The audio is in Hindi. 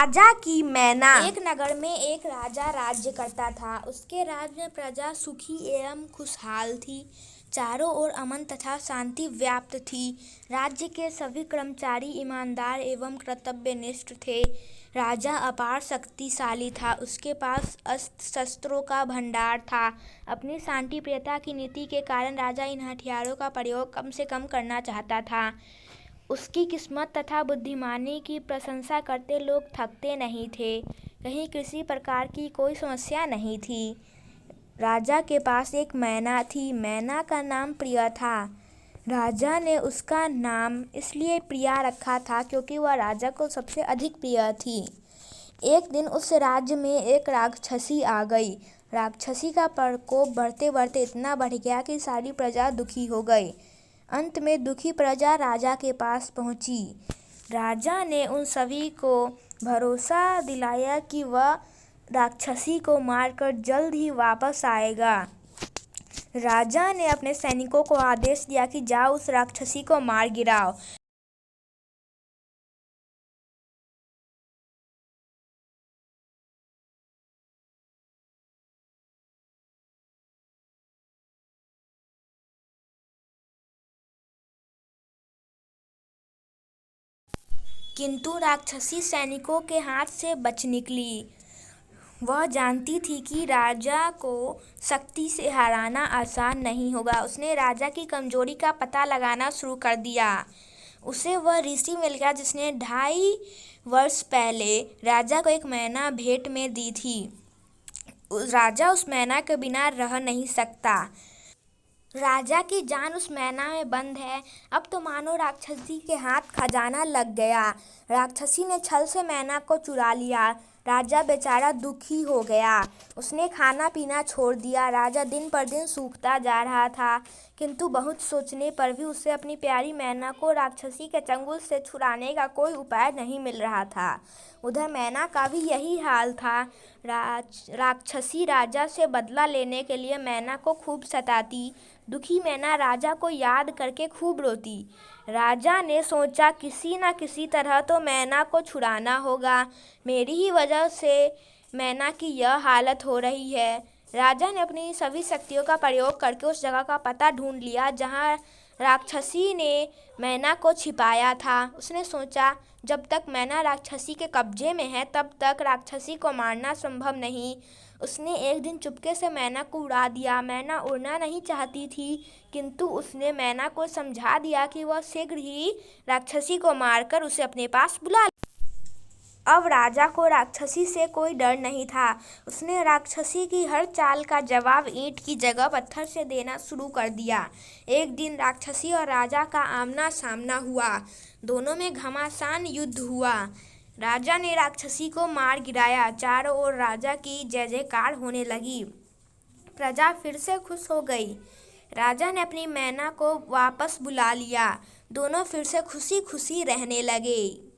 राजा की मैना। एक नगर में एक राजा राज्य करता था। उसके राज्य में प्रजा सुखी एवं खुशहाल थी। चारों ओर अमन तथा शांति व्याप्त थी। राज्य के सभी कर्मचारी ईमानदार एवं कर्तव्यनिष्ठ थे। राजा अपार शक्तिशाली था। उसके पास अस्त्र शस्त्रों का भंडार था। अपनी शांति प्रियता की नीति के कारण राजा इन हथियारों का प्रयोग कम से कम करना चाहता था। उसकी किस्मत तथा बुद्धिमानी की प्रशंसा करते लोग थकते नहीं थे। कहीं किसी प्रकार की कोई समस्या नहीं थी। राजा के पास एक मैना थी। मैना का नाम प्रिया था। राजा ने उसका नाम इसलिए प्रिया रखा था क्योंकि वह राजा को सबसे अधिक प्रिय थी। एक दिन उस राज्य में एक राक्षसी आ गई। राक्षसी का प्रकोप बढ़ते बढ़ते इतना बढ़ गया कि सारी प्रजा दुखी हो गई। अंत में दुखी प्रजा राजा के पास पहुंची। राजा ने उन सभी को भरोसा दिलाया कि वह राक्षसी को मारकर जल्द ही वापस आएगा। राजा ने अपने सैनिकों को आदेश दिया कि जाओ उस राक्षसी को मार गिराओ। किंतु राक्षसी सैनिकों के हाथ से बच निकली। वह जानती थी कि राजा को शक्ति से हराना आसान नहीं होगा। उसने राजा की कमजोरी का पता लगाना शुरू कर दिया। उसे वह ऋषि मिल गया जिसने 2.5 वर्ष पहले राजा को एक मैना भेंट में दी थी। राजा उस मैना के बिना रह नहीं सकता। राजा की जान उस मैना में बंद है। अब तो मानो राक्षसी के हाथ खजाना लग गया। राक्षसी ने छल से मैना को चुरा लिया। राजा बेचारा दुखी हो गया। उसने खाना पीना छोड़ दिया। राजा दिन पर दिन सूखता जा रहा था, किंतु बहुत सोचने पर भी उसे अपनी प्यारी मैना को राक्षसी के चंगुल से छुड़ाने का कोई उपाय नहीं मिल रहा था। उधर मैना का भी यही हाल था। राक्षसी राजा से बदला लेने के लिए मैना को खूब सताती। दुखी मैना राजा को याद करके खूब रोती। राजा ने सोचा किसी न किसी तरह तो मैना को छुड़ाना होगा। मेरी ही वजह से मैना की यह हालत हो रही है। राजा ने अपनी सभी शक्तियों का प्रयोग करके उस जगह का पता ढूंढ लिया जहाँ राक्षसी ने मैना को छिपाया था। उसने सोचा जब तक मैना राक्षसी के कब्जे में है तब तक राक्षसी को मारना संभव नहीं। उसने एक दिन चुपके से मैना को उड़ा दिया। मैना उड़ना नहीं चाहती थी, किंतु उसने मैना को समझा दिया कि वह शीघ्र ही राक्षसी को मारकर उसे अपने पास बुला। अब राजा को राक्षसी से कोई डर नहीं था। उसने राक्षसी की हर चाल का जवाब ईंट की जगह पत्थर से देना शुरू कर दिया। एक दिन राक्षसी और राजा का आमना सामना हुआ। दोनों में घमासान युद्ध हुआ। राजा ने राक्षसी को मार गिराया। चारों ओर राजा की जय जयकार होने लगी। प्रजा फिर से खुश हो गई। राजा ने अपनी मैना को वापस बुला लिया। दोनों फिर से खुशी खुशी रहने लगे।